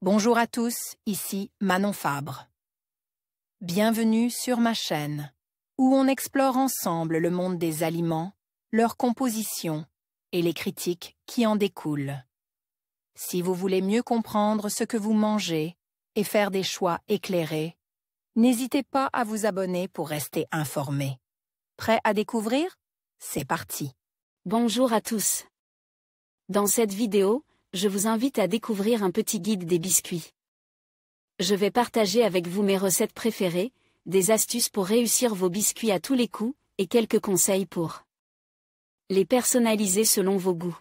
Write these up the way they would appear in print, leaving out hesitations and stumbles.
Bonjour à tous, ici Manon Fabre. Bienvenue sur ma chaîne, où on explore ensemble le monde des aliments, leur composition et les critiques qui en découlent. Si vous voulez mieux comprendre ce que vous mangez et faire des choix éclairés, n'hésitez pas à vous abonner pour rester informé. Prêt à découvrir? C'est parti! Bonjour à tous. Dans cette vidéo, je vous invite à découvrir un petit guide des biscuits. Je vais partager avec vous mes recettes préférées, des astuces pour réussir vos biscuits à tous les coups, et quelques conseils pour les personnaliser selon vos goûts.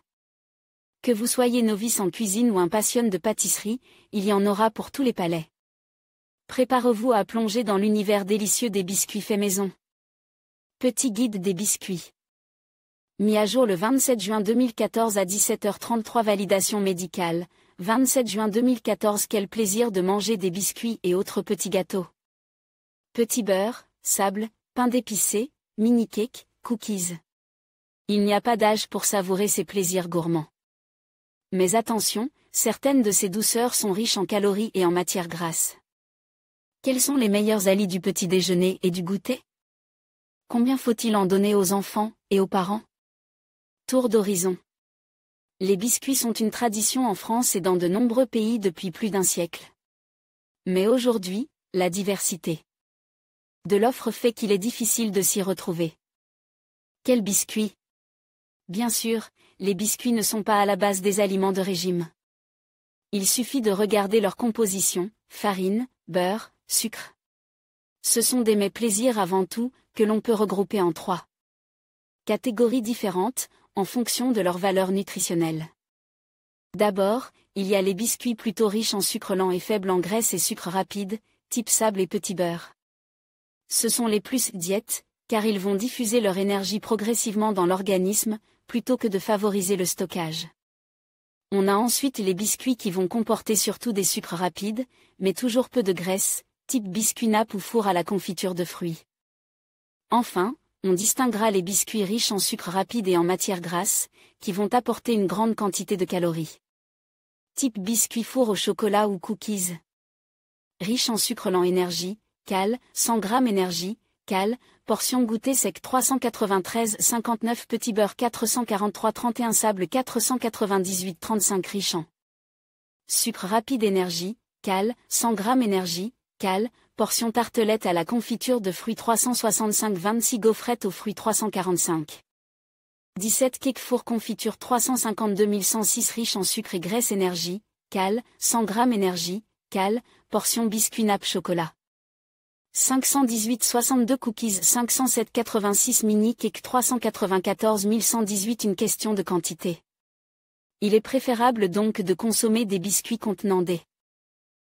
Que vous soyez novice en cuisine ou un passionné de pâtisserie, il y en aura pour tous les palais. Préparez-vous à plonger dans l'univers délicieux des biscuits faits maison. Petit guide des biscuits. Mis à jour le 27 juin 2014 à 17h33. Validation médicale. 27 juin 2014. Quel plaisir de manger des biscuits et autres petits gâteaux. Petit beurre, sable, pain d'épicé, mini cake, cookies. Il n'y a pas d'âge pour savourer ces plaisirs gourmands. Mais attention, certaines de ces douceurs sont riches en calories et en matières grasses. Quels sont les meilleurs alliés du petit déjeuner et du goûter? Combien faut-il en donner aux enfants et aux parents? Tour d'horizon. Les biscuits sont une tradition en France et dans de nombreux pays depuis plus d'un siècle. Mais aujourd'hui, la diversité de l'offre fait qu'il est difficile de s'y retrouver. Quels biscuits? Bien sûr, les biscuits ne sont pas à la base des aliments de régime. Il suffit de regarder leur composition, farine, beurre, sucre. Ce sont des mets plaisir avant tout, que l'on peut regrouper en 3 catégories différentes, en fonction de leur valeur nutritionnelle. D'abord, il y a les biscuits plutôt riches en sucre lent et faibles en graisse et sucre rapide, type sable et petit beurre. Ce sont les plus diètes, car ils vont diffuser leur énergie progressivement dans l'organisme, plutôt que de favoriser le stockage. On a ensuite les biscuits qui vont comporter surtout des sucres rapides, mais toujours peu de graisse, type biscuit nappe ou four à la confiture de fruits. Enfin, on distinguera les biscuits riches en sucre rapide et en matières grasses, qui vont apporter une grande quantité de calories. Type biscuit four au chocolat ou cookies. Riche en sucre lent énergie, cal, 100 g énergie, cal, portion goûter sec 393,59 petit beurre 443,31 sable 498,35 riche en sucre rapide énergie, cal, 100 g énergie, cal, portion tartelette à la confiture de fruits 365,26 gaufrettes aux fruits 345. 17 cake four confiture 352 riche en sucre et graisse énergie, cal, 100 g énergie, cal, portion biscuit nappe chocolat. 518,62 cookies 507,86 mini cake 394 une question de quantité. Il est préférable donc de consommer des biscuits contenant des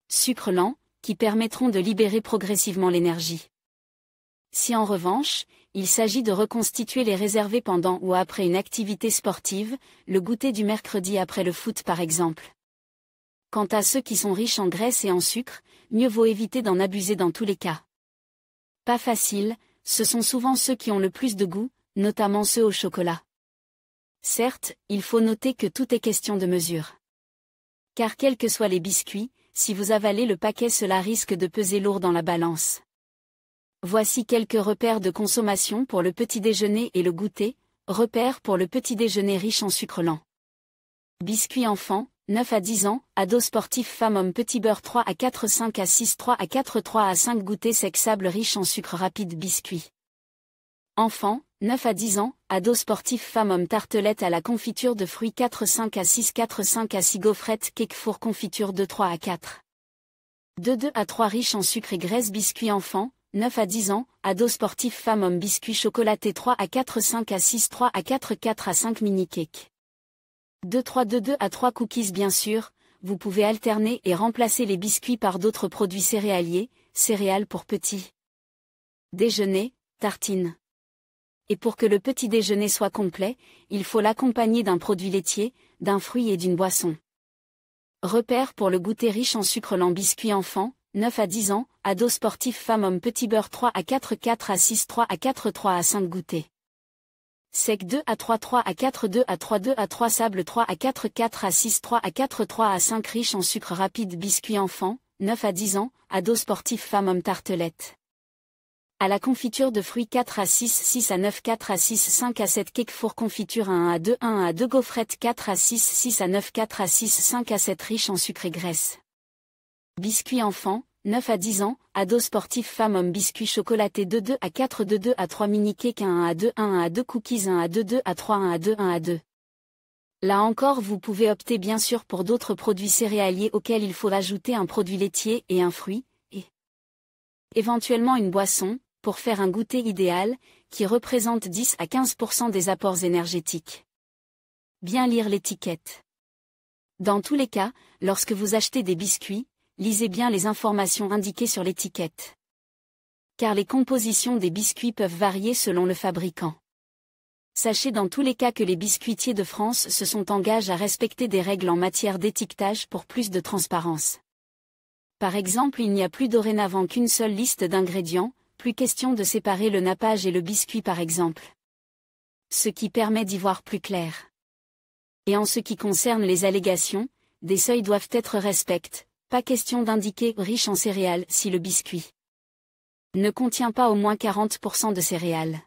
sucres lents, qui permettront de libérer progressivement l'énergie. Si en revanche, il s'agit de reconstituer les réservés pendant ou après une activité sportive, le goûter du mercredi après le foot par exemple. Quant à ceux qui sont riches en graisse et en sucre, mieux vaut éviter d'en abuser dans tous les cas. Pas facile, ce sont souvent ceux qui ont le plus de goût, notamment ceux au chocolat. Certes, il faut noter que tout est question de mesure. Car quels que soient les biscuits, si vous avalez le paquet cela risque de peser lourd dans la balance. Voici quelques repères de consommation pour le petit déjeuner et le goûter. Repères pour le petit déjeuner riche en sucre lent. Biscuits enfants, 9 à 10 ans, ados sportifs femmes-hommes petit beurre 3 à 4 5 à 6 3 à 4 3 à 5 goûter sec sable riche en sucre rapide biscuits. Enfants, 9 à 10 ans, ados sportifs femmes-hommes tartelette à la confiture de fruits 4 5 à 6 4 5 à 6 gaufrettes cake four confiture 2 3 à 4. 2 à 3 riche en sucre et graisse biscuits enfants, 9 à 10 ans, ados sportifs femmes-hommes biscuits chocolatés 3 à 4 5 à 6 3 à 4 4 à 5 mini cake. 2 à 3 cookies bien sûr, vous pouvez alterner et remplacer les biscuits par d'autres produits céréaliers, céréales pour petits déjeuner, tartines. Et pour que le petit déjeuner soit complet, il faut l'accompagner d'un produit laitier, d'un fruit et d'une boisson. Repère pour le goûter riche en sucre lent biscuits enfants, 9 à 10 ans, ados sportifs femmes-hommes petit beurre 3 à 4 4 à 6 3 à 4 3 à 5 goûter. Sec 2 à 3 3 à 4 2 à 3 2 à 3 Sable 3 à 4 4 à 6 3 à 4 3 à 5 Riche en sucre rapide Biscuit enfant, 9 à 10 ans, ado sportif Femme-homme Tartelette. À la confiture de fruits 4 à 6 6 à 9 4 à 6 5 à 7 Cake Four confiture 1 à 2 1 à 2 Gaufrettes 4 à 6 6 à 9 4 à 6 5 à 7 Riche en sucre et graisse. Biscuit enfant, 9 à 10 ans, ado sportif Femme-homme Biscuit chocolaté 2 2 à 4 2 2 à 3 Mini Cake 1 à 2 1 à 2 Cookies 1 à 2 2 à 3 1 à 2 1 à 2. Là encore vous pouvez opter bien sûr pour d'autres produits céréaliers auxquels il faut ajouter un produit laitier et un fruit, et éventuellement une boisson, pour faire un goûter idéal, qui représente 10 à 15% des apports énergétiques. Bien lire l'étiquette. Dans tous les cas, lorsque vous achetez des biscuits, lisez bien les informations indiquées sur l'étiquette. Car les compositions des biscuits peuvent varier selon le fabricant. Sachez dans tous les cas que les biscuitiers de France se sont engagés à respecter des règles en matière d'étiquetage pour plus de transparence. Par exemple, il n'y a plus dorénavant qu'une seule liste d'ingrédients, plus question de séparer le nappage et le biscuit par exemple. Ce qui permet d'y voir plus clair. Et en ce qui concerne les allégations, des seuils doivent être respectés, pas question d'indiquer riche en céréales si le biscuit ne contient pas au moins 40% de céréales.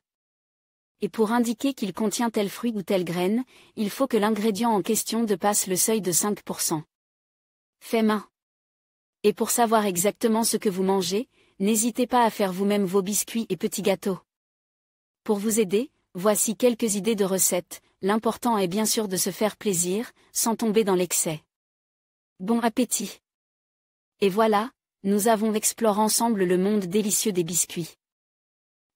Et pour indiquer qu'il contient tel fruit ou telle graine, il faut que l'ingrédient en question dépasse le seuil de 5%. Fait main. Et pour savoir exactement ce que vous mangez, n'hésitez pas à faire vous-même vos biscuits et petits gâteaux. Pour vous aider, voici quelques idées de recettes, l'important est bien sûr de se faire plaisir, sans tomber dans l'excès. Bon appétit! Et voilà, nous avons exploré ensemble le monde délicieux des biscuits.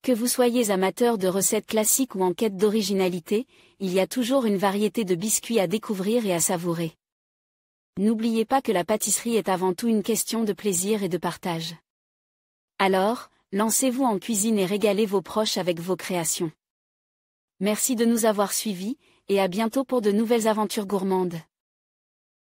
Que vous soyez amateur de recettes classiques ou en quête d'originalité, il y a toujours une variété de biscuits à découvrir et à savourer. N'oubliez pas que la pâtisserie est avant tout une question de plaisir et de partage. Alors, lancez-vous en cuisine et régalez vos proches avec vos créations. Merci de nous avoir suivis, et à bientôt pour de nouvelles aventures gourmandes.